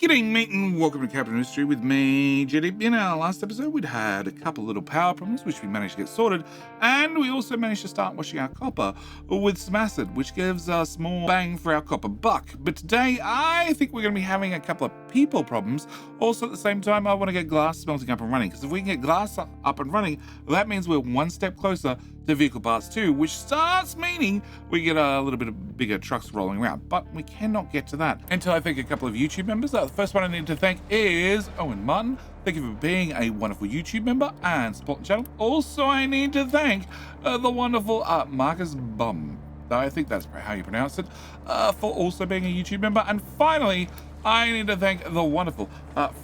G'day mate and welcome to Captain Mystery with me, JD. In our last episode we'd had a couple little power problems which we managed to get sorted, and we also managed to start washing our copper with some acid, which gives us more bang for our copper buck. But today I think we're going to be having a couple of people problems. Also at the same time I want to get glass smelting up and running, because if we can get glass up and running, that means we're one step closer to vehicle parts 2, which starts meaning we get a little bit of bigger trucks rolling around. But we cannot get to that until I thank a couple of YouTube members. The first one I need to thank is Owen Martin. Thank you for being a wonderful YouTube member and supporting the channel. Also, I need to thank the wonderful Marcus Bum, I think that's how you pronounce it, for also being a YouTube member. And finally, I need to thank the wonderful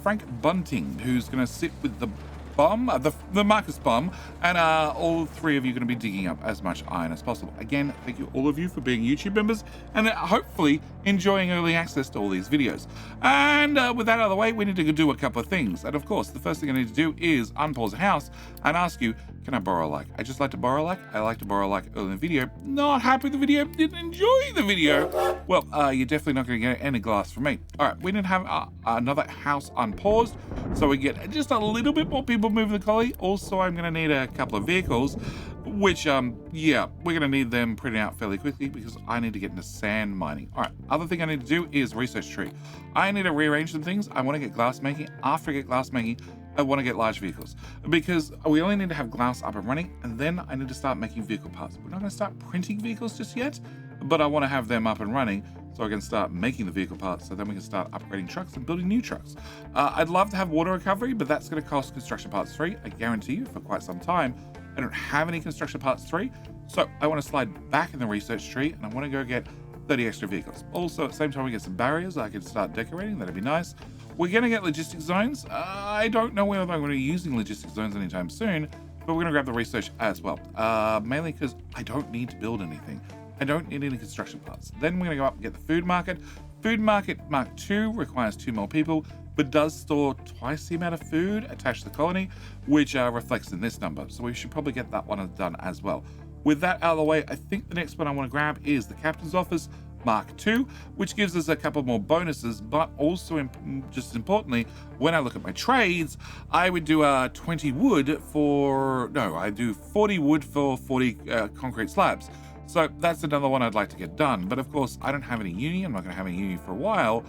Frank Bunting, who's going to sit with the Bum, the Marcus Bum, and all three of you are going to be digging up as much iron as possible. Again, thank you all of you for being YouTube members and hopefully enjoying early access to all these videos. And with that out of the way, we need to do a couple of things. And of course, the first thing I need to do is unpause the house and ask you, can I borrow a like? I just like to borrow a like. I like to borrow a like early in the video. Not happy with the video, didn't enjoy the video. Well, you're definitely not going to get any glass from me. All right, we need to have another house unpaused so we get just a little bit more people moving the collie. Also, I'm going to need a couple of vehicles, which, yeah, we're going to need them printed out fairly quickly because I need to get into sand mining. All right, other thing I need to do is research tree. I need to rearrange some things. I want to get glass making. After I get glass making, I want to get large vehicles because we only need to have glass up and running, and then I need to start making vehicle parts. We're not going to start printing vehicles just yet, but I want to have them up and running so I can start making the vehicle parts, so then we can start upgrading trucks and building new trucks. I'd love to have water recovery, but that's going to cost construction parts 3. I guarantee you for quite some time. I don't have any construction parts 3, so I want to slide back in the research tree and I want to go get 30 extra vehicles. Also, at the same time we get some barriers I can start decorating. That'd be nice. We're going to get logistic zones. I don't know whether I'm going to be using logistic zones anytime soon, but we're going to grab the research as well. Mainly because I don't need to build anything. I don't need any construction parts. Then we're going to go up and get the food market. Food market Mark II requires 2 more people, but does store twice the amount of food attached to the colony, which reflects in this number. So we should probably get that one done as well. With that out of the way, I think the next one I want to grab is the captain's office Mark II, which gives us a couple more bonuses, but also just as importantly, when I look at my trades, I would do 20 wood for, no, I do 40 wood for 40 concrete slabs. So that's another one I'd like to get done. But of course, I don't have any uni. I'm not going to have any uni for a while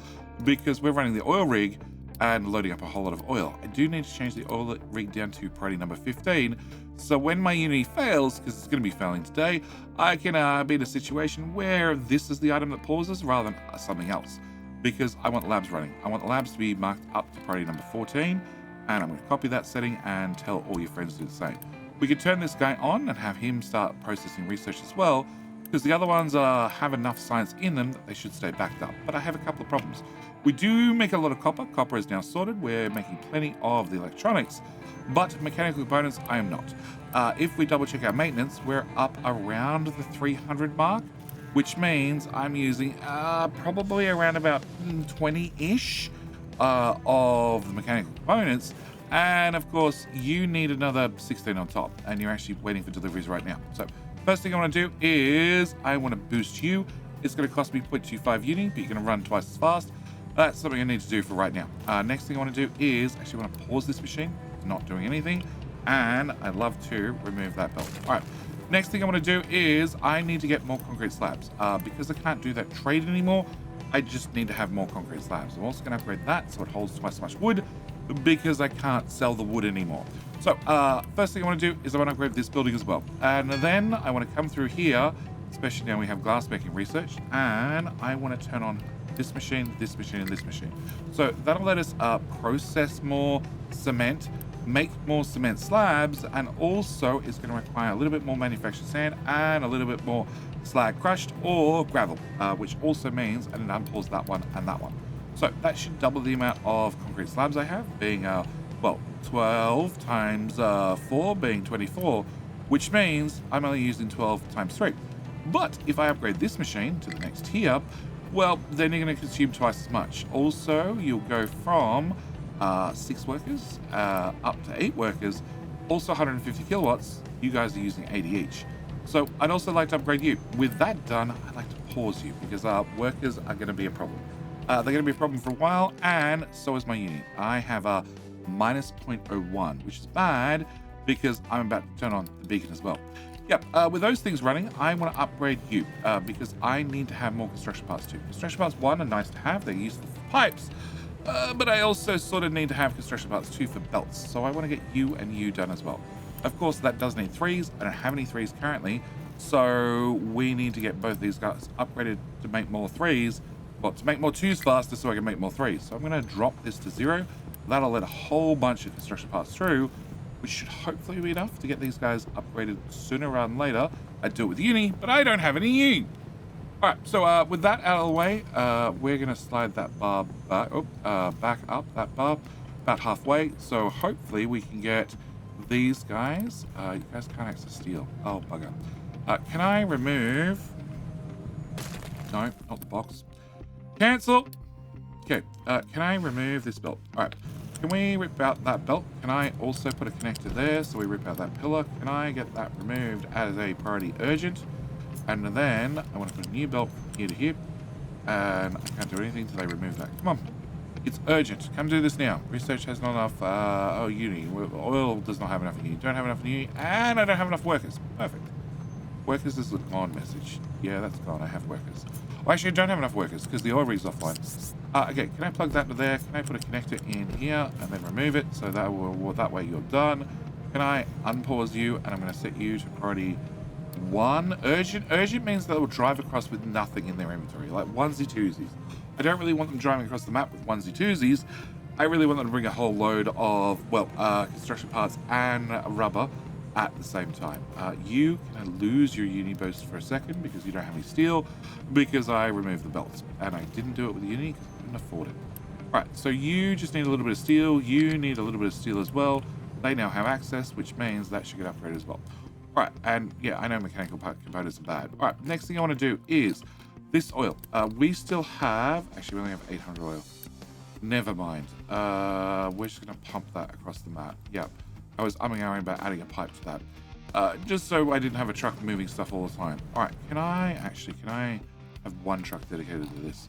because we're running the oil rig and loading up a whole lot of oil. I do need to change the oil rig down to priority number 15. So when my uni fails, because it's going to be failing today, I can be in a situation where this is the item that pauses rather than something else. Because I want labs running. I want the labs to be marked up to priority number 14. And I'm going to copy that setting and tell all your friends to do the same. We could turn this guy on and have him start processing research as well, because the other ones have enough science in them that they should stay backed up. But I have a couple of problems. We do make a lot of copper. Copper is now sorted. We're making plenty of the electronics, but mechanical components, I am not. If we double check our maintenance, we're up around the 300 mark, which means I'm using probably around about 20-ish of the mechanical components. And of course, you need another 16 on top, and you're actually waiting for deliveries right now. So first thing I want to do is I want to boost you. It's going to cost me 0.25 uni, but you're going to run twice as fast. That's something I need to do for right now. Next thing I want to do is actually want to pause this machine. It's not doing anything. And I'd love to remove that belt. All right. Next thing I want to do is I need to get more concrete slabs. Because I can't do that trade anymore, I just need to have more concrete slabs. I'm also going to upgrade that so it holds twice as much wood, because I can't sell the wood anymore. So first thing I want to do is I want to upgrade this building as well. And then I want to come through here, especially now we have glass making research, and I want to turn on this machine, this machine, and this machine. So that'll let us process more cement, make more cement slabs, and also it's going to require a little bit more manufactured sand and a little bit more slag crushed or gravel, which also means I need to unpause that one and that one. So that should double the amount of concrete slabs I have, being, well, 12 times 4 being 24, which means I'm only using 12 times 3. But if I upgrade this machine to the next tier, well, then you're going to consume twice as much. Also, you'll go from 6 workers up to 8 workers, also 150 kilowatts. You guys are using 80 each. So I'd also like to upgrade you. With that done, I'd like to pause you because workers are going to be a problem. They're going to be a problem for a while, and so is my uni. I have a minus 0.01, which is bad because I'm about to turn on the beacon as well. Yep, with those things running, I want to upgrade you because I need to have more construction parts too. Construction parts 1 are nice to have, they're useful for pipes, but I also sort of need to have construction parts 2 for belts, so I want to get you and you done as well. Of course, that does need 3s. I don't have any 3s currently, so we need to get both these guys upgraded to make more 3s, well, to make more 2s faster so I can make more 3s. So I'm going to drop this to 0. That'll let a whole bunch of construction parts through, which should hopefully be enough to get these guys upgraded sooner rather than later. I'd do it with uni, but I don't have any uni. All right, so with that out of the way, we're going to slide that bar back, back up, that bar, about halfway. So hopefully we can get these guys. You guys can't access steel. Oh, bugger. Can I remove... No, not the box. Cancel. Okay, can I remove this belt? All right. Can we rip out that belt? Can I also put a connector there so we rip out that pillar? Can I get that removed as a priority urgent? And then I want to put a new belt from here to here. And I can't do anything until I remove that. Come on. It's urgent. Come do this now. Research has not enough, uni. Oil does not have enough uni. Don't have enough uni. And I don't have enough workers. Perfect. Workers is the gone message. Yeah, that's gone. I have workers. Well, actually, I don't have enough workers because the oil rig's offline. Okay, can I plug that to there? Can I put a connector in here and then remove it so that that way you're done? Can I unpause you and I'm going to set you to priority 1? Urgent. Urgent means that they will drive across with nothing in their inventory, like onesie twosies. I don't really want them driving across the map with onesie twosies. I really want them to bring a whole load of, well, construction parts and rubber at the same time. You can lose your uni boost for a second because you don't have any steel because I removed the belts and I didn't do it with the uni because I couldn't afford it. All right, so you just need a little bit of steel. You need a little bit of steel as well. They now have access, which means that should get upgraded as well. All right, and yeah, I know mechanical components are bad. All right, next thing I want to do is this oil. We still have, actually we only have 800 oil. Never mind. We're just gonna pump that across the map. Yep. I was umming and ahhing about adding a pipe to that, just so I didn't have a truck moving stuff all the time. All right, can I have one truck dedicated to this?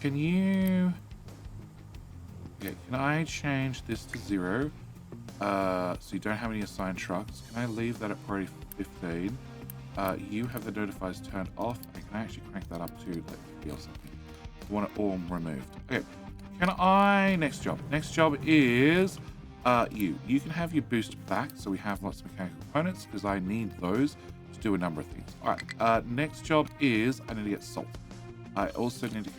Can you... Okay, can I change this to 0? So you don't have any assigned trucks. Can I leave that at priority 15? You have the notifiers turned off, and can I actually crank that up to like 50 or something? I want it all removed. Okay, can I... Next job is... You can have your boost back, so we have lots of mechanical components, because I need those to do a number of things. All right, next job is I need to get salt. I also need to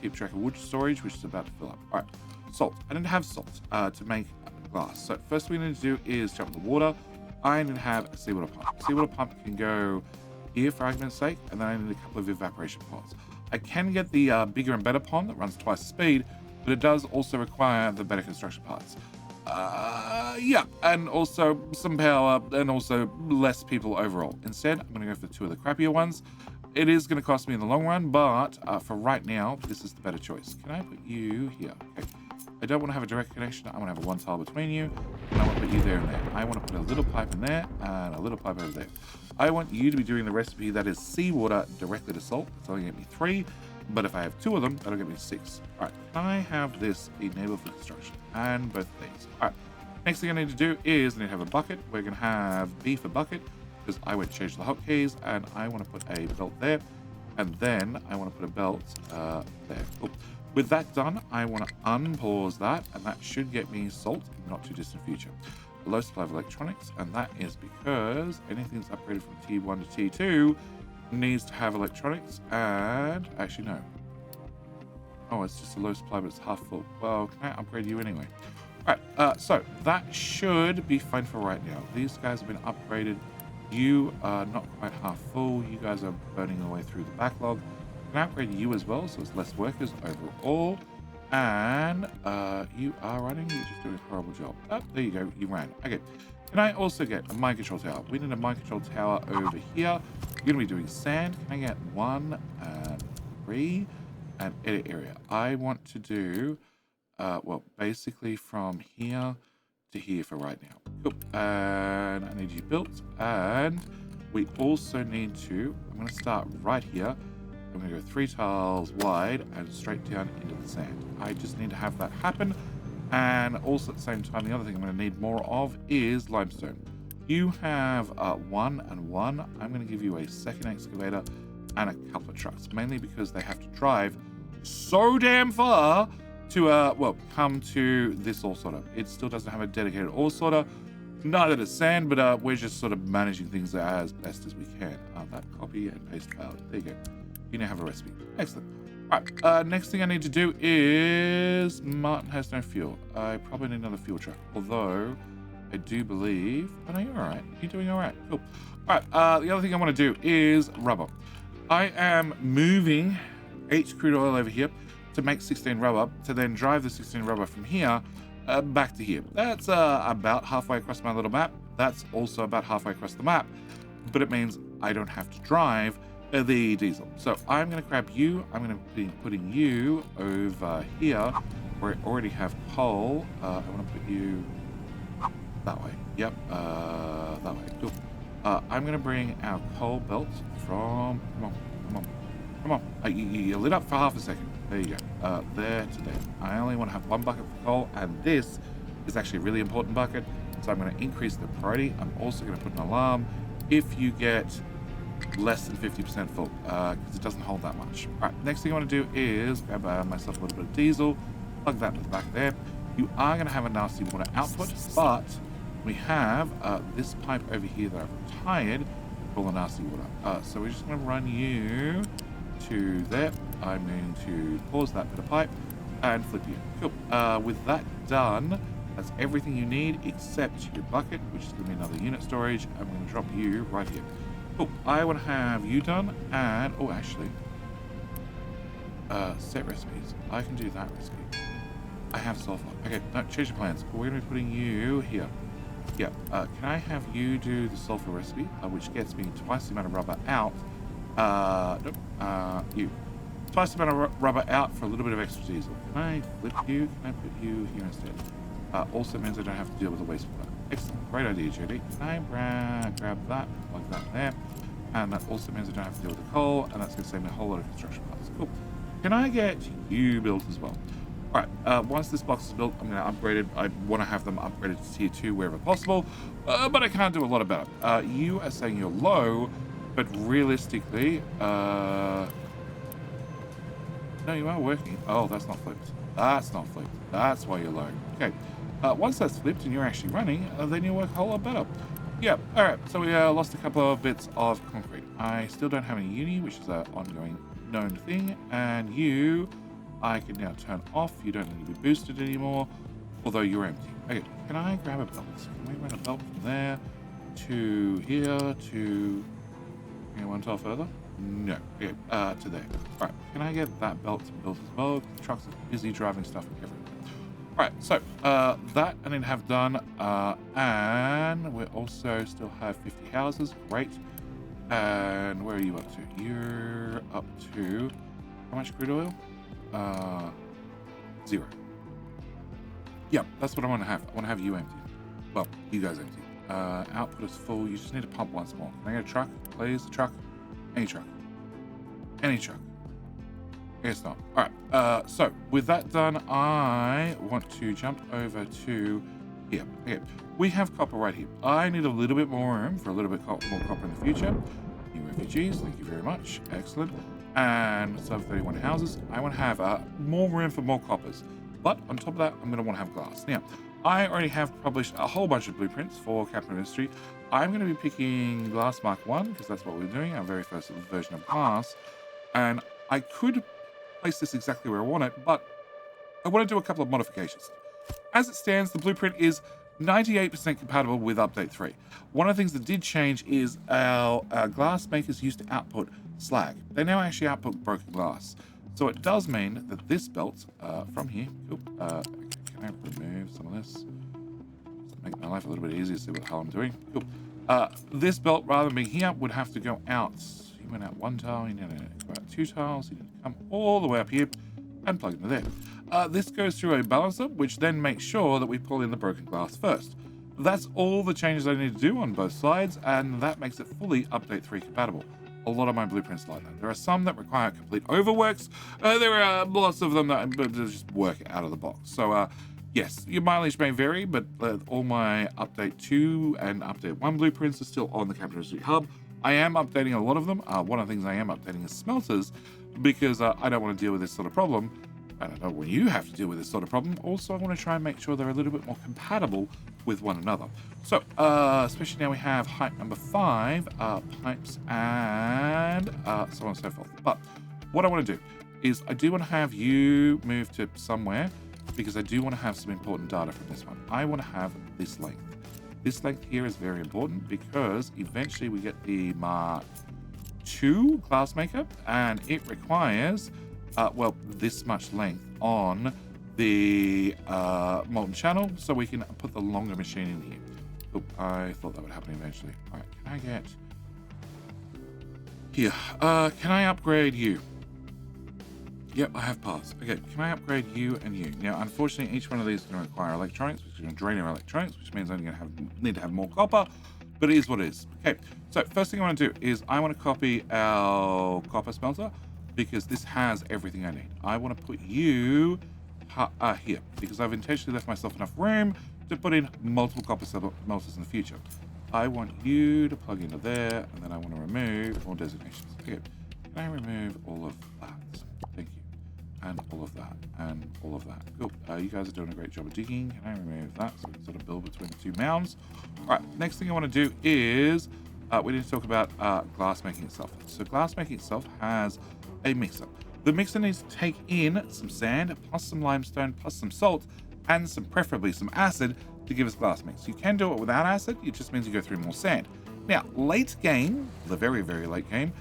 keep track of wood storage, which is about to fill up. All right, salt. I need to have salt to make glass. So first we need to do is jump in the water. I need to have a seawater pump. Seawater pump can go here for argument's sake, and then I need a couple of evaporation pods. I can get the bigger and better pond that runs twice the speed, but it does also require the better construction parts. Yeah, and also some power and also less people overall. Instead, I'm going to go for 2 of the crappier ones. It is going to cost me in the long run, but for right now, this is the better choice. Can I put you here? Okay. I don't want to have a direct connection. I want to have a one tile between you. And I want to put you there and there. I want to put a little pipe in there and a little pipe over there. I want you to be doing the recipe that is seawater directly to salt. It's only going to get me 3. But if I have 2 of them, that'll get me 6. All right, can I have this enabled for construction? And both of these. All right, next thing I need to do is I need to have a bucket. We're going to have B for bucket because I went to change the hotkeys, and I want to put a belt there. And then I want to put a belt there. Cool. With that done, I want to unpause that, and that should get me salt in the not too distant future. A low supply of electronics, and that is because anything that's upgraded from T1 to T2 needs to have electronics, and actually no. Oh, it's just a low supply, but it's half full. Well, can I upgrade you anyway? All right, so that should be fine for right now. These guys have been upgraded. You are not quite half full. You guys are burning your way through the backlog. Can I upgrade you as well, so it's less workers overall. And you are running. You're just doing a horrible job. Oh, there you go. You ran. Okay. Can I also get a mind control tower? We need a mind control tower over here. You're going to be doing sand. Can I get 1 and 3 and edit area? I want to do, well, basically from here to here for right now. Cool. And I need you built. And we also need to, I'm going to start right here. I'm going to go 3 tiles wide and straight down into the sand. I just need to have that happen. And also at the same time, the other thing I'm going to need more of is limestone. You have 1 and 1. I'm going to give you a second excavator and a couple of trucks, mainly because they have to drive so damn far to, well, come to this ore sorter. It still doesn't have a dedicated ore sorter. Neither does sand, but we're just sort of managing things as best as we can. That copy and paste out. There you go. You now have a recipe. Excellent. All right, next thing I need to do is Martin has no fuel. I probably need another fuel truck, although I do believe... Oh, no, you're all right. You're doing all right. Cool. All right, the other thing I want to do is rubber. I am moving 8 crude oil over here to make 16 rubber, to then drive the 16 rubber from here back to here. That's about halfway across my little map. That's also about halfway across the map, but it means I don't have to drive the diesel. So I'm going to grab you. I'm going to be putting you over here where I already have coal. I want to put you that way. Yep, that way. Cool. I'm going to bring our coal belt from... Come on. You lit up for half a second. There you go. There to there. I only want to have 1 bucket for coal, and this is actually a really important bucket, so I'm going to increase the priority. I'm also going to put an alarm if you get less than 50% full, because it doesn't hold that much. All right, next thing I want to do is grab myself a little bit of diesel, plug that to the back there. You are going to have a nasty water output, but we have this pipe over here that I've retired for all the nasty water. So we're just going to run you to there. I'm going to pause that bit of pipe and flip you. Cool. With that done, that's everything you need except your bucket, which is going to be another unit storage. I'm going to drop you right here. Cool. I want to have you done, and oh, actually, set recipes. I can do that recipe. I have sulfur. Okay, no, change your plans. We're going to be putting you here. Yeah. Can I have you do the sulfur recipe, which gets me twice the amount of rubber out? Nope. You. Twice the amount of rubber out for a little bit of extra diesel. Can I flip you? Can I put you here instead? Also means I don't have to deal with the wastewater. Excellent. Great idea, Judy. Can I grab that, plug that there? And that also means I don't have to deal with the coal, and that's going to save me a whole lot of construction parts. Cool. Can I get you built as well? All right. Once this box is built, I'm going to upgrade it. I want to have them upgraded to tier 2 wherever possible, but I can't do a lot about it. You are saying you're low, but realistically, no, you are working. Oh, that's not flipped. That's not flipped. That's why you're low. Okay. Once that's flipped and you're actually running, then you'll work a whole lot better. Yeah. All right. So we lost a couple of bits of concrete. I still don't have any uni, which is an ongoing known thing. And you, I can now turn off. You don't need to be boosted anymore, although you're empty. Okay. Can I grab a belt? Can we run a belt from there to here to... one tile further? No. Okay, to there. All right. Can I get that belt built as well? The trucks are busy driving stuff everywhere. All right. So that I need to have done, and we also still have 50 houses. Great. And where are you up to? You're up to how much crude oil? 0. Yep, that's what I want to have. I want to have you empty. Well, you guys empty. Output is full. You just need to pump once more. Can I get a truck, please? A truck? Any truck. Any truck. I guess not. All right. So with that done, I want to jump over to here. Okay. We have copper right here. I need a little bit more room for a little bit more copper in the future. New refugees. Thank you very much. Excellent. And sub 31 houses. I want to have more room for more coppers. But on top of that, I'm going to want to have glass. Now, I already have published a whole bunch of blueprints for Capital Industry. I'm going to be picking Glass Mark 1 because that's what we're doing, our very first version of glass. And I could place this exactly where I want it, but I want to do a couple of modifications. As it stands, the blueprint is 98% compatible with Update 3. One of the things that did change is our glass makers used to output slag. They now actually output broken glass. So it does mean that this belt from here, cool, can I remove some of this? Just to make my life a little bit easier to see what the hell I'm doing. Cool. This belt, rather than being here, would have to go out. You went out 1 tile, you need to go out 2 tiles, you need to come all the way up here and plug into there. This goes through a balancer, which then makes sure that we pull in the broken glass first. That's all the changes I need to do on both sides, and that makes it fully Update 3 compatible. a lot of my blueprints like that. There are some that require complete overworks. There are lots of them that just work out of the box. So, yes, your mileage may vary, but all my update 2 and update 1 blueprints are still on the Capital Industry Hub. I am updating a lot of them. One of the things I am updating is smelters, because I don't want to deal with this sort of problem. I don't know when you have to deal with this sort of problem. Also, I want to try and make sure they're a little bit more compatible with one another. So, especially now we have height number 5, pipes, and so on and so forth. But what I want to do is I do want to have you move to somewhere, because I do want to have some important data from this one. I want to have this length. This length here is very important because eventually we get the Mark II glassmaker, and it requires well, this much length on the molten channel, so we can put the longer machine in here. Oh, I thought that would happen eventually. All right, can I get here? Can I upgrade you? Yep, I have passed. Okay, can I upgrade you and you? Now, unfortunately, each one of these is going to require electronics, which is going to drain our electronics, which means I'm going to need to have more copper, but it is what it is. Okay, so first thing I want to do is I want to copy our copper smelter, because this has everything I need. I want to put you here, because I've intentionally left myself enough room to put in multiple copper smelters in the future. I want you to plug into there, and then I want to remove all designations. Okay, can I remove all of that? Thank you. And all of that, and all of that. Cool. You guys are doing a great job of digging. Can I remove that so we can sort of build between the two mounds? All right, next thing I want to do is we need to talk about glass making itself. So glass making itself has a mixer. The mixer needs to take in some sand, plus some limestone, plus some salt, and preferably some acid to give us glass mix. You can do it without acid, it just means you go through more sand. Now, late game, the very, very late game,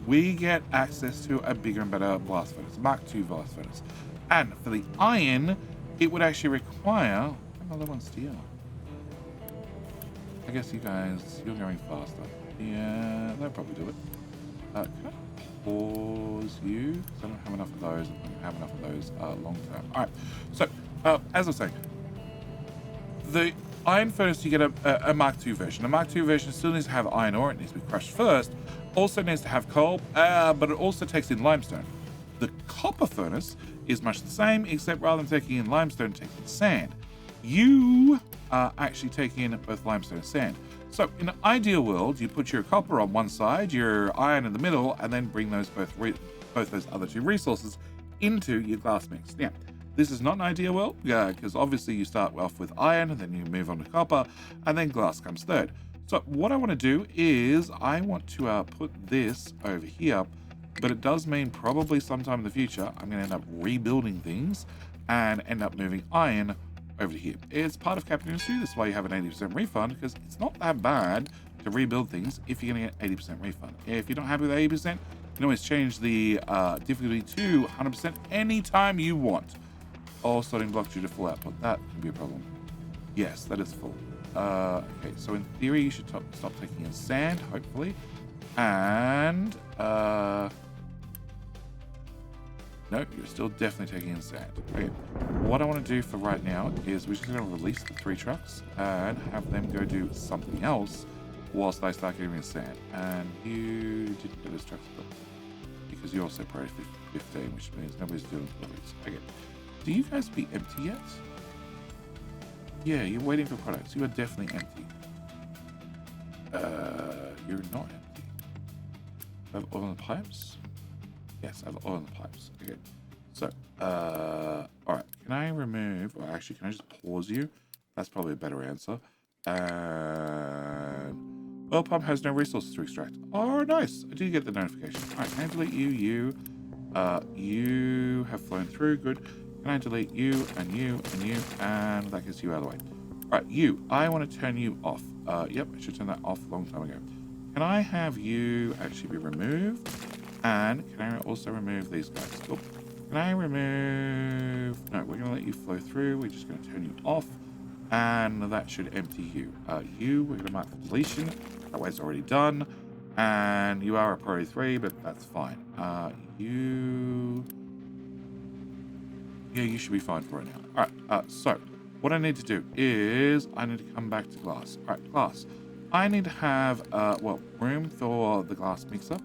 we get access to a bigger and better blast furnace, Mark II blast furnace. And for the iron, it would actually require another one steel. I guess you guys, you're going faster. Yeah, they'll probably do it. Can I pause you? Because I don't have enough of those. I don't have enough of those long term. All right. So, as I was saying, the iron furnace, you get a Mark II version. A Mark II version still needs to have iron ore. It needs to be crushed first. Also needs to have coal, but it also takes in limestone. The copper furnace is much the same, except rather than taking in limestone, it takes in sand. You are actually taking in both limestone and sand. So in an ideal world, you put your copper on one side, your iron in the middle, and then bring those both those other two resources into your glass mix. Now, this is not an ideal world, because obviously you start off with iron, and then you move on to copper, and then glass comes third. So what I want to do is I want to put this over here, but it does mean probably sometime in the future, I'm going to end up rebuilding things and end up moving iron over to here. It's part of Capital Industry. That's why you have an 80% refund, because it's not that bad to rebuild things if you're going to get 80% refund. If you're not happy with 80%, you can always change the difficulty to 100% anytime you want. All starting block due to full output. That can be a problem. Yes, that is full. Okay, so in theory, you should stop taking in sand, hopefully. And no, you're still definitely taking in sand. Okay, what I want to do for right now is we're just going to release the 3 trucks and have them go do something else whilst I start getting in sand. And you didn't get those trucks built because you also priority 15, which means nobody's doing deliveries. Okay, do you guys be empty yet? Yeah, you're waiting for products. You are definitely empty. You're not empty. I have oil in the pipes? Yes, I have oil in the pipes. Okay. So, alright. Can I remove, or actually, can I just pause you? That's probably a better answer. And oil pump has no resources to extract. Oh, nice. I do get the notification. Alright, can I delete you? You have flown through. Good. Can I delete you, and you, and you, and that gets you out of the way. All right, you, I want to turn you off. Yep, I should turn that off a long time ago. Can I have you actually be removed? And can I also remove these guys? Cool. Can I remove... No, we're going to let you flow through. We're just going to turn you off. And that should empty you. You, we're going to mark for deletion. That way it's already done. And you are a priority 3, but that's fine. You... Yeah, you should be fine for right now. All right, so what I need to do is I need to come back to glass. All right, glass. I need to have, well, room for the glass mixer.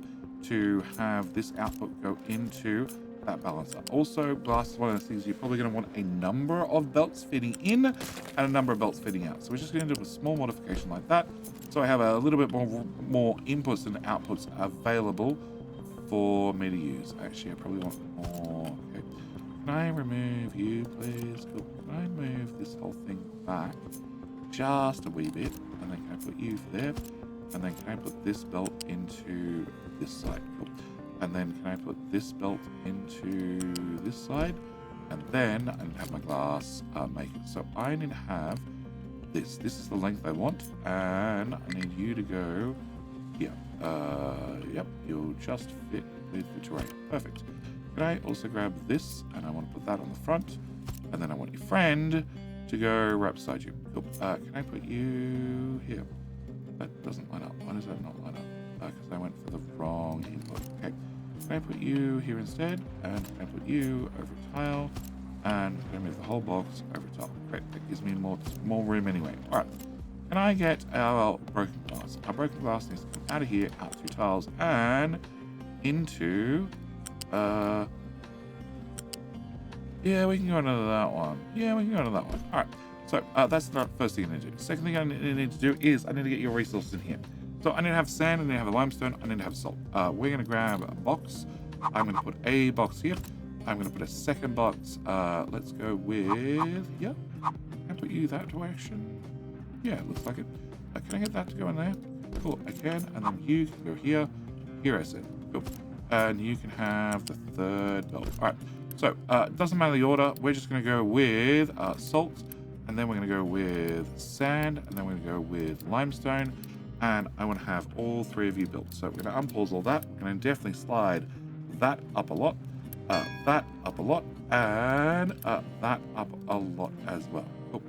to have this output go into that balancer. Also, glass is one of those things you're probably going to want a number of belts feeding in and a number of belts feeding out. So we're just going to do a small modification like that. So I have a little bit more inputs and outputs available for me to use. Actually, I probably want more. Okay. Can I remove you, please? Cool. Can I move this whole thing back just a wee bit? And then can I put you there? And then can I put this belt into this side? Cool. And then can I put this belt into this side? And then I need to have my glass make it. So I need to have this. This is the length I want. And I need you to go here. Yep, you'll just fit with the terrain. Perfect. Can I also grab this? And I want to put that on the front. And then I want your friend to go right beside you. Cool. Can I put you here? That doesn't line up. Why does that not line up? Because I went for the wrong input. Okay. Can I put you here instead? And can I put you over a tile? And can I move the whole box over top? Great. That gives me more room anyway. All right. Can I get our broken glass? Our broken glass needs to come out of here, out 2 tiles, and into... yeah, we can go into that one. Yeah, we can go into that one. All right. So that's the first thing I need to do. Second thing I need to do is I need to get your resources in here. So I need to have sand, I need to have a limestone, I need to have salt. We're going to grab a box. I'm going to put a box here. I'm going to put a second box. Let's go with, yeah. Can I put you that direction? Yeah, it looks like it. Can I get that to go in there? Cool, I can. And then you can go here. Here I said. Cool. And you can have the third belt. All right. So it doesn't matter the order. We're just going to go with salt. And then we're going to go with sand. And then we're going to go with limestone. And I want to have all 3 of you built. So we're going to unpause all that. We're going to definitely slide that up a lot, that up a lot, and that up a lot as well. Cool.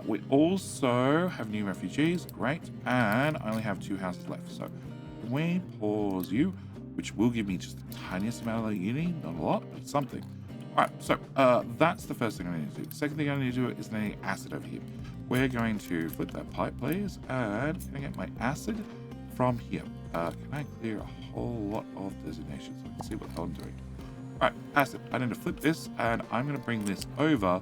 We also have new refugees. Great. And I only have 2 houses left. So can we pause you, which will give me just the tiniest amount of uni, not a lot, but something. All right, so that's the first thing I need to do. The second thing I need to do is I need acid over here. We're going to flip that pipe, please. And can I get my acid from here? Can I clear a whole lot of designations so I can see what the hell I'm doing? All right, acid. I need to flip this, and I'm going to bring this over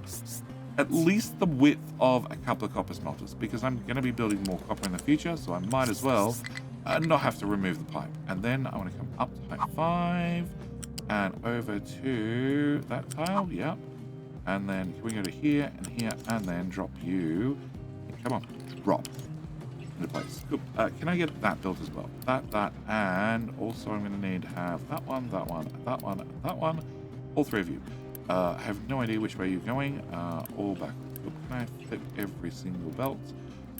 at least the width of a couple of copper smelters, because I'm going to be building more copper in the future, so I might as well not have to remove the pipe. And then I want to come up to height 5 and over to that tile. Yep. And then can we go to here and here and then drop you? Come on, drop into place. Cool. Can I get that built as well? That, and also I'm going to need to have that one, that one, that one, that one. All 3 of you. I have no idea which way you're going. All back. Cool. Can I flip every single belt?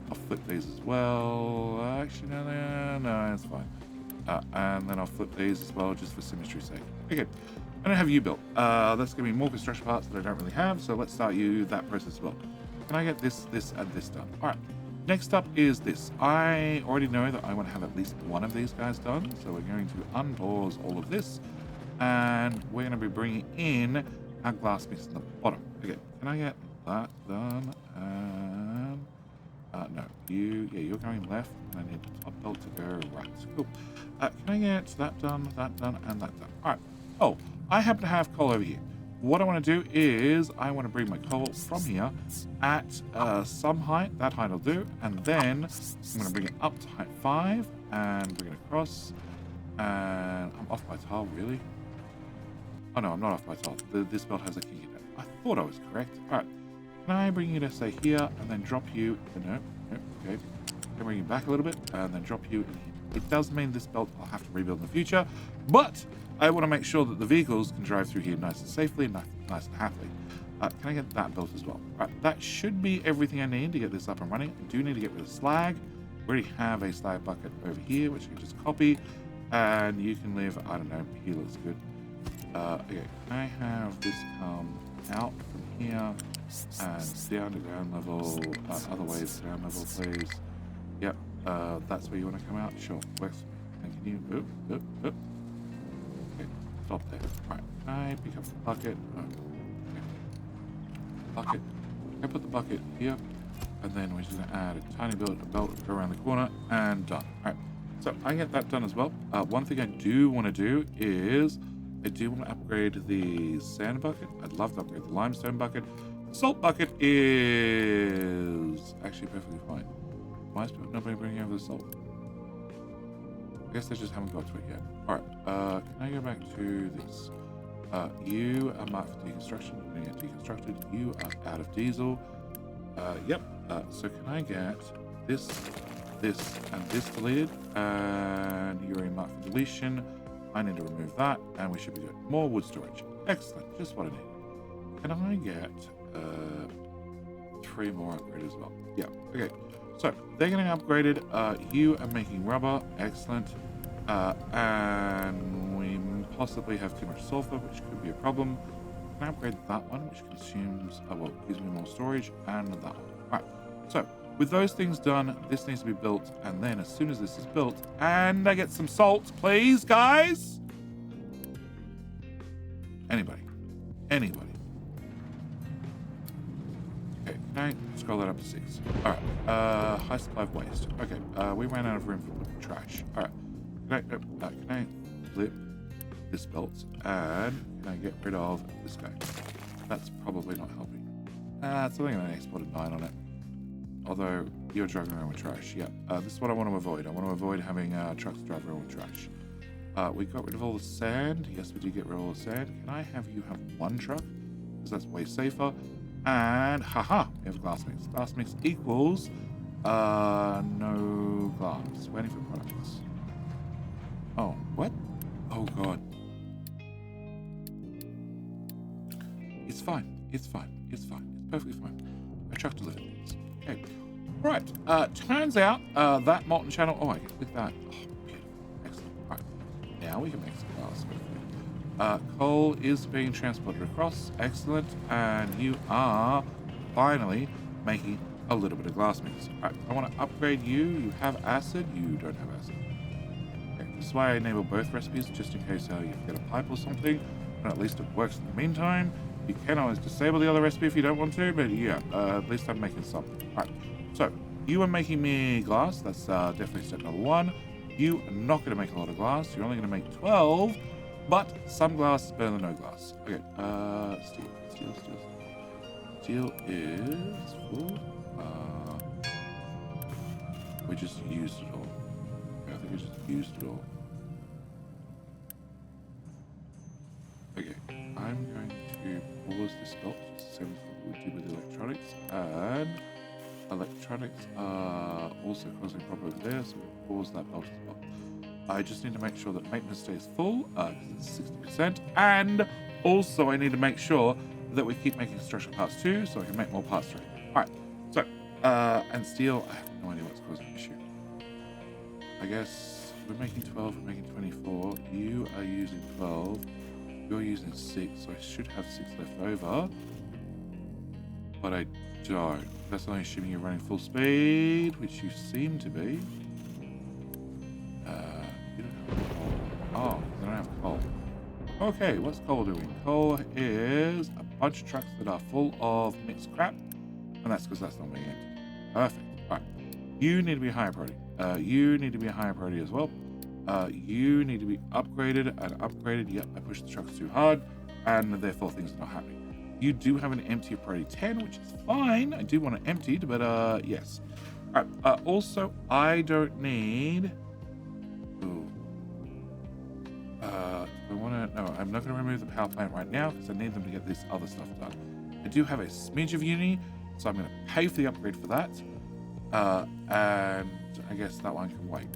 I'll flip these as well. Actually, no, that's fine. And then I'll flip these as well, just for symmetry's sake. Okay. I don't have you built. That's going to be more construction parts that I don't really have, so let's start you that process as well. Can I get this, and this done? All right. Next up is this. I already know that I want to have at least one of these guys done, so we're going to unpause all of this, and we're going to be bringing in our glass piece in the bottom. Okay. Can I get that done? And no, you're going left, and I need the top belt to go right. Cool. Can I get that done, and that done? All right. Oh, I happen to have coal over here. What I want to do is I want to bring my coal from here at some height. That height will do. And then I'm going to bring it up to height 5 and bring it across. And I'm off by tile, really? Oh, no, I'm not off by tile. This belt has a key in it. I thought I was correct. All right. Can I bring you to, say, here and then drop you? No, okay. Can I bring you back a little bit and then drop you in here? It does mean this belt I'll have to rebuild in the future, but I want to make sure that the vehicles can drive through here nice and safely, nice and happily. Can I get that built as well? All right, that should be everything I need to get this up and running. I do need to get rid of slag. We already have a slag bucket over here, which I can just copy, and you can live, I don't know, here looks good. Okay, can I have this come out from here and down to ground level, other ways ground level, please. Yep, that's where you want to come out? Sure, works. And can you, okay, stop there. All right, can I pick up the bucket? Okay. Bucket. I put the bucket here, and then we're just going to add a tiny belt to go around the corner, and done. All right, So I get that done as well. One thing I do want to do is I do want to upgrade the sand bucket. I'd love to upgrade the limestone bucket. The salt bucket is actually perfectly fine. Why is nobody bringing over the salt? I guess they just haven't got to it yet. All right. Can I go back to this? You are marked for deconstruction. You're going to get deconstructed. You are out of diesel. Yep. So can I get this, and this deleted? And you're in marked for deletion. I need to remove that, and we should be good. More wood storage. Excellent. Just what I need. Can I get 3 more upgrades as well? Yeah. Okay. So they're getting upgraded. You are making rubber. Excellent. And we possibly have too much sulfur, which could be a problem. Can I upgrade that one, which consumes, well, gives me more storage, and that one. All right. So with those things done, this needs to be built, and then as soon as this is built, and I get some salt, please, guys. Anybody? Okay, can I scroll that up to 6? All right. High supply of waste. Okay. We ran out of room for putting trash. All right. Can I flip this belt, and can I get rid of this guy? That's probably not helping. It's only an exported 9 on it. Although you're driving around with trash. Yeah, this is what I want to avoid. I want to avoid having trucks drive around with trash. We got rid of all the sand. Yes, we did get rid of all the sand. Can I have you have 1 truck? Because that's way safer. And haha, we have glass mix. Glass mix equals no glass. Waiting for products. Oh, what? Oh god. It's fine. It's perfectly fine. A truck delivered. Okay. Right. Turns out that molten channel. Oh, I can click that. Oh, beautiful. Excellent. All right. Now we can make some glass. Coal is being transported across. Excellent. And you are finally making a little bit of glass mix. All right. I want to upgrade you. You have acid. You don't have acid. Okay. This is why I enable both recipes, just in case you get a pipe or something. And at least it works in the meantime. You can always disable the other recipe if you don't want to, but yeah, at least I'm making some. All right, so you are making me glass. That's definitely step number 1. You are not going to make a lot of glass. You're only going to make 12, but some glass is better than no glass. Okay, steel is full. We just used it all. Okay, I think we just used it all. Okay, I'm going to pause this belt, just same as what we did with electronics, and electronics are also causing a problem over there, so we'll pause that belt as well. I just need to make sure that maintenance stays full, because it's 60%, and also I need to make sure that we keep making structural parts too, so I can make more parts through. Alright, so, and steel, I have no idea what's causing the issue. I guess we're making 12, we're making 24, you are using 12, you're using 6, so I should have 6 left over. But I don't. That's only assuming you're running full speed, which you seem to be. You don't have coal. Oh, you don't have coal. Okay, what's coal doing? Coal is a bunch of trucks that are full of mixed crap, and that's because that's not being emptied. Perfect. Alright. You need to be a higher priority. You need to be a higher priority as well. You need to be upgraded and upgraded. Yep, I pushed the trucks too hard, and therefore things are not happening. You do have an empty of priority 10, which is fine. I do want it emptied, but yes. All right. Also, I don't need. Ooh. I want to. No, I'm not going to remove the power plant right now because I need them to get this other stuff done. I do have a smidge of uni, so I'm going to pay for the upgrade for that. And I guess that one can wait.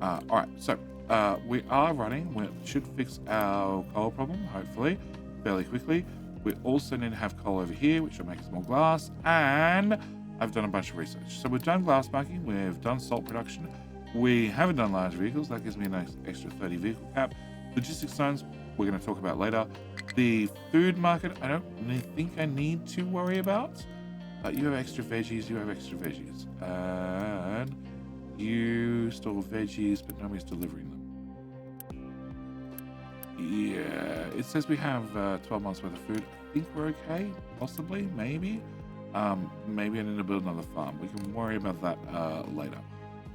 All right, so we are running. We should fix our coal problem, hopefully, fairly quickly. We also need to have coal over here, which will make us more glass. And I've done a bunch of research. So we've done glass marking. We've done salt production. We haven't done large vehicles. That gives me a nice extra 30 vehicle cap. Logistics zones, we're going to talk about later. The food market, I don't really think I need to worry about. You have extra veggies. You have extra veggies. And you store veggies, but nobody's delivering them. Yeah, it says we have 12 months worth of food. I think we're okay, possibly, maybe. Maybe I need to build another farm. We can worry about that later.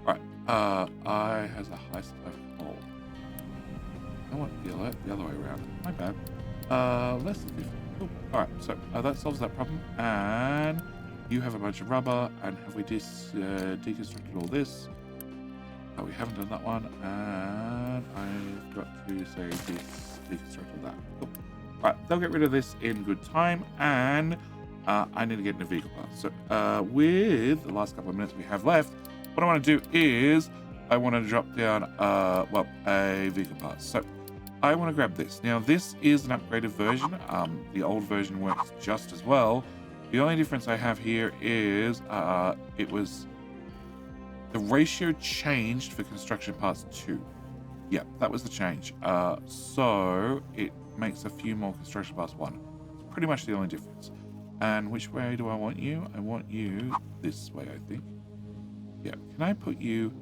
All right, I has a high supply of coal. I want the other way around. My bad. Less than 50. Cool. Alright, so that solves that problem. And you have a bunch of rubber. And have we deconstructed all this? Oh, we haven't done that one. And I've got to say deconstruct all that. Cool. Alright, they'll get rid of this in good time. And I need to get into vehicle parts. So with the last couple of minutes we have left, what I want to do is I want to drop down, a vehicle parts. So I want to grab this. Now, this is an upgraded version. The old version works just as well. The only difference I have here is the ratio changed for construction parts 2. Yeah, that was the change. So it makes a few more construction parts 1. It's pretty much the only difference. And which way do I want you? I want you this way, I think. Yeah, can I put you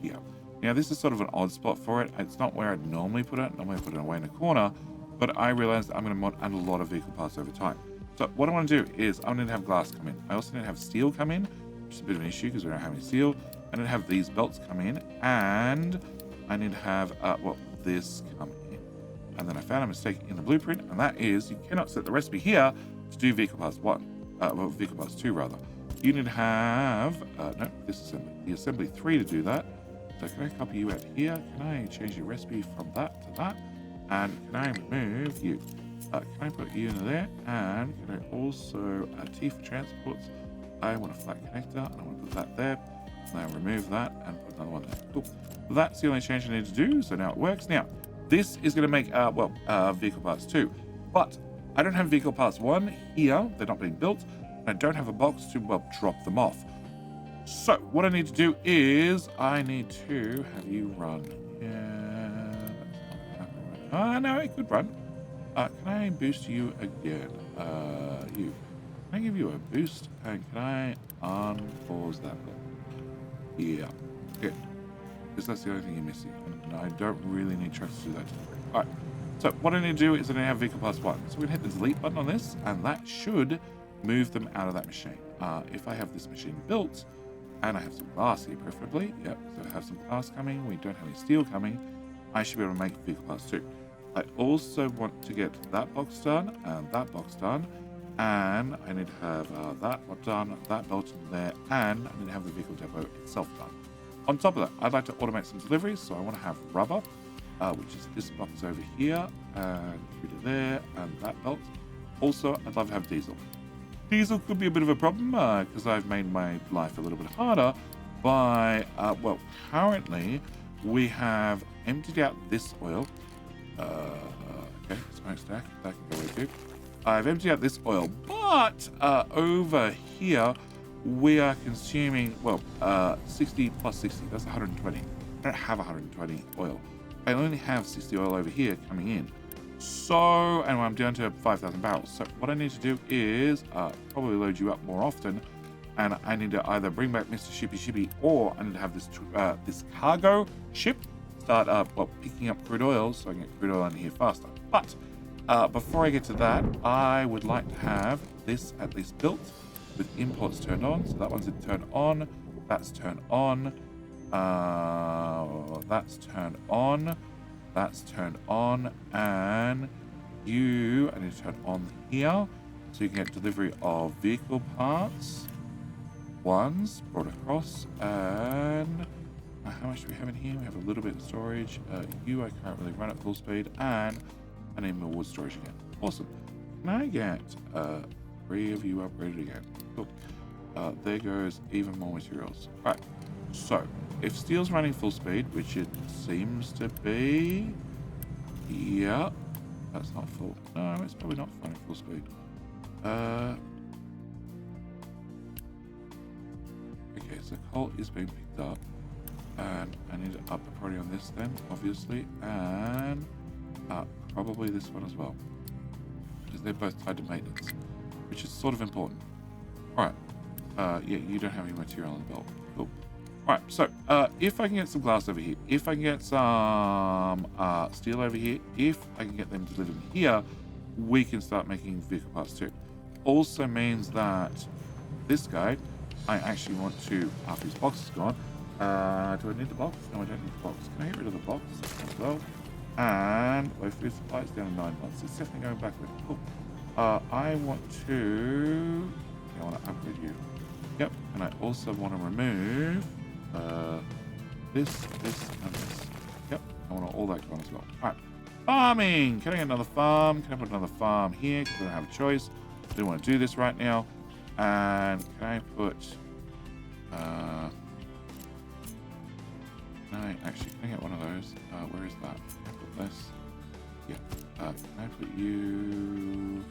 here? Now, this is sort of an odd spot for it. It's not where I'd normally put it. Normally I put it away in a corner, but I realized I'm going to add a lot of vehicle parts over time. So what I want to do is I need to have glass come in. I also need to have steel come in, which is a bit of an issue because we don't have any steel. I need to have these belts come in, and I need to have, this come in. And then I found a mistake in the blueprint, and that is you cannot set the recipe here to do vehicle parts 1. Vehicle parts 2, rather. You need to have, this assembly. The assembly 3 to do that. So can I copy you out here? Can I change your recipe from that to that? And can I remove you? Can I put you in there? And can I also, T for transports, I want a flat connector, and I want to put that there. Now remove that and put another one there. Cool. So that's the only change I need to do. So now it works. Now, this is going to make, vehicle parts 2. But I don't have vehicle parts 1 here. They're not being built. And I don't have a box to, drop them off. So what I need to do is I need to have you run. No, it could run. Can I boost you again? You. Can I give you a boost? And can I unpause that bit? Yeah. Good. Because that's the only thing you're missing. And I don't really need trucks to do that. Alright. So what I need to do is I need to have vehicle parts 1. So we're going to hit the delete button on this, and that should move them out of that machine. If I have this machine built, and I have some glass here preferably, yep, so I have some glass coming, we don't have any steel coming, I should be able to make vehicle parts 2. I also want to get that box done, and that box done, and I need to have that done, that belt in there, and I need to have the vehicle depot itself done. On top of that, I'd like to automate some deliveries, so I want to have rubber, which is this box over here, and through to there, and that belt. Also, I'd love to have diesel. Diesel could be a bit of a problem because I've made my life a little bit harder by, currently we have emptied out this oil. Okay, smokestack, that can go away too. I've emptied out this oil, but over here we are consuming, 60 plus 60, that's 120. I don't have 120 oil. I only have 60 oil over here coming in. So, and I'm down to 5,000 barrels. So what I need to do is probably load you up more often, and I need to either bring back Mr. Shippy, or I need to have this this cargo ship start picking up crude oil, so I can get crude oil in here faster. But before I get to that, I would like to have this at least built with imports turned on. So that one's turned on, that's turned on, that's turned on. That's turned on, and I need to turn on here so you can get delivery of vehicle parts. Ones brought across, and how much do we have in here? We have a little bit of storage. I can't really run at full speed, and I need more wood storage again. Awesome. Can I get 3 of you upgraded again? Cool. There goes even more materials. All right. So, if steel's running full speed, which it seems to be, yeah, that's not full. No, it's probably not running full speed. Okay, so coal is being picked up, and I need to up the priority on this then, obviously, and probably this one as well, because they're both tied to maintenance, which is sort of important. All right, yeah, you don't have any material on the belt. Cool. Alright, so if I can get some glass over here, if I can get some steel over here, if I can get them delivered here, we can start making vehicle parts too. Also means that this guy, I actually want to, after his box is gone, Do I need the box? No, I don't need the box. Can I get rid of the box as well? And my food supply is down to 9 months. It's definitely going backward. Cool. I want to upgrade you. Yep. And I also want to remove this, and this. Yep. I want all that gone as well. All right. Farming. Can I get another farm? Can I put another farm here? Because I don't have a choice. I don't want to do this right now. And can I put... can I get one of those? Where is that? Can I put this? Yeah. Can I put you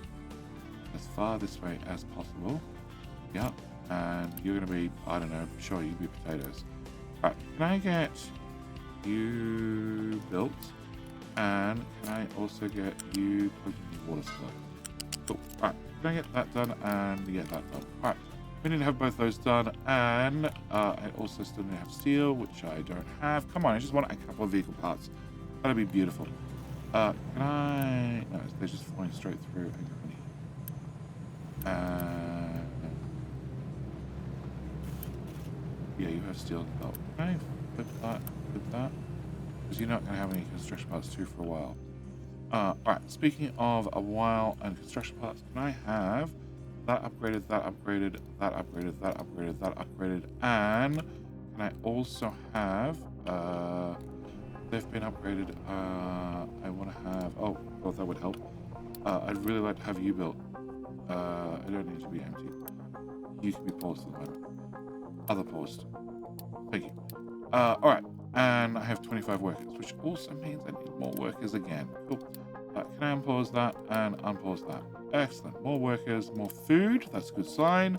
as far this way as possible? Yeah. And you're going to be, I don't know, sure, you be potatoes. Right. Can I get you built? And can I also get you put in the water supply? Cool. Right. Can I get that done and get that done? Right. We need to have both those done, and I also still need to have steel, which I don't have. Come on, I just want a couple of vehicle parts. That'd be beautiful. Can I... No, they're just flying straight through. Yeah, you have steel and belt. Can I flip that? Because you're not going to have any construction parts too for a while. Alright, speaking of a while and construction parts, can I have... that upgraded, and can I also have, they've been upgraded, I want to have, oh, well, that would help. I'd really like to have you built. I don't need to be empty. You can be paused at the moment. Other paused. Thank you. Alright, and I have 25 workers, which also means I need more workers again. Cool. Can I unpause that and unpause that? Excellent. More workers, more food. That's a good sign.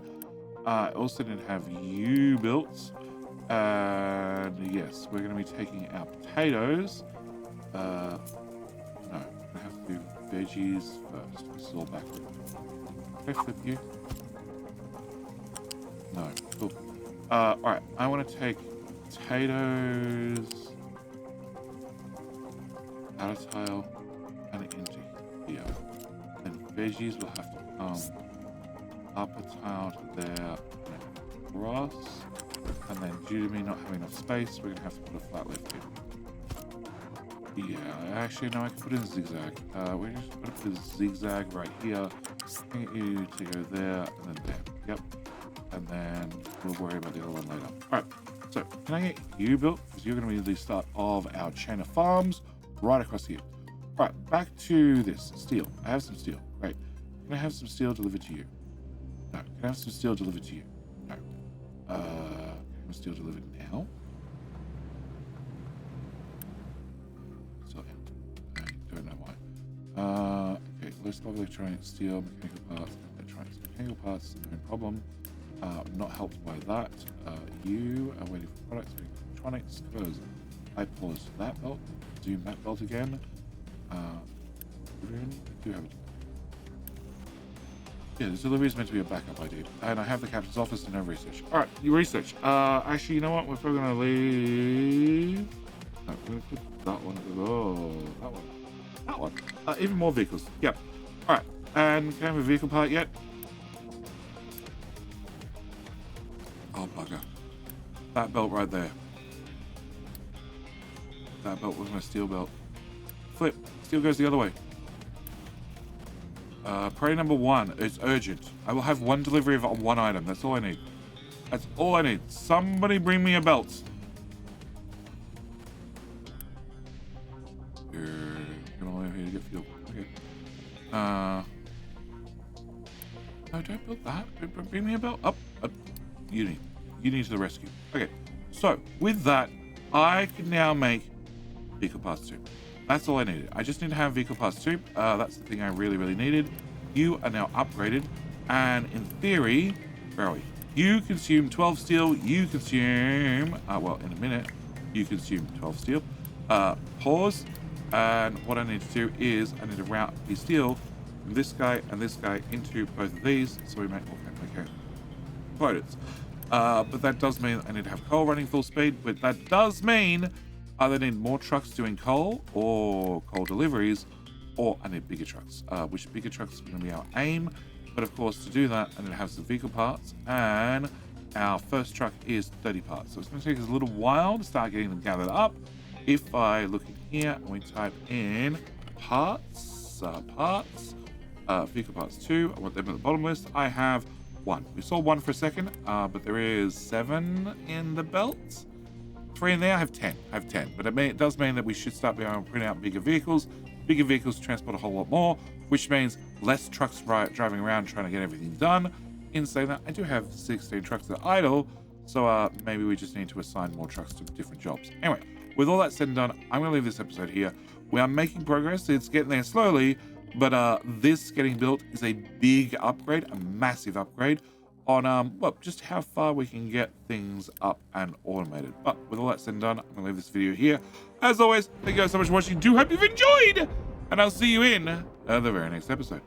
I also didn't have you built. And yes, we're going to be taking our potatoes. No, I have to do veggies first. This is all backward. Can I flip you? No. Cool. Alright, I want to take potatoes out of tile and into here. Then veggies will have to come up a tile to there and across. And then due to me not having enough space, we're going to have to put a flat lift in. Yeah, actually, no, I can put in a zigzag. We're just going to put a zigzag right here. I get you to go there and then there. Yep. And then we'll worry about the other one later. Alright, so can I get you built? Because you're going to be the start of our chain of farms right across here. Right, back to this. Steel. I have some steel. Great. Can I have some steel delivered to you? No. Can I have some steel delivered to you? No. Can I have steel delivered now? So, I don't know why. Okay, list of electronic steel, mechanical parts, electronics, mechanical parts, no problem. Not helped by that. You are waiting for products, waiting for electronics. Close. I paused that belt. Zoom that belt again. Do have it. Yeah, the delivery is meant to be a backup ID. And I have the captain's office and no research. Alright, you research. Actually, you know what? We're probably going to leave... No, we're going to put that one. Oh, that one. That one. Even more vehicles. Yep. Alright, and can I have a vehicle part yet? Oh, bugger. That belt right there. That belt was my steel belt. Flip. Steel goes the other way. Priority number 1. It's urgent. I will have one delivery of one item. That's all I need. That's all I need. Somebody bring me a belt. Come on over here to get fuel. Okay. No, don't build that. Bring me a belt. Up. You need to the rescue. Okay. So, with that, I can now make vehicle parts too. That's all I needed. I just need to have vehicle parts too. That's the thing I really, really needed. You are now upgraded. And in theory, where are we? You consume 12 steel. You consume, well, in a minute, you consume 12 steel. Pause. And what I need to do is I need to route the steel from this guy and this guy into both of these. So we make okay. Quotas. But that does mean I need to have coal running full speed. But that does mean either need more trucks doing coal or coal deliveries, or I need bigger trucks, which bigger trucks is going to be our aim. But of course, to do that, I need to have some vehicle parts, and our first truck is 30 parts. So it's going to take us a little while to start getting them gathered up. If I look in here and we type in parts, vehicle parts 2, I want them at the bottom list. I have 1. We saw 1 for a second, but there is 7 in the belt. 3 in there. I have 10. But it does mean that we should start being able to print out bigger vehicles. Bigger vehicles transport a whole lot more, which means less trucks driving around trying to get everything done. In saying that, I do have 16 trucks that are idle, so maybe we just need to assign more trucks to different jobs. Anyway, with all that said and done, I'm going to leave this episode here. We are making progress. It's getting there slowly, but this getting built is a big upgrade, a massive upgrade on well, just how far we can get things up and automated. But with all that said and done, I'm going to leave this video here. As always, thank you guys so much for watching. Do hope you've enjoyed, and I'll see you in the very next episode.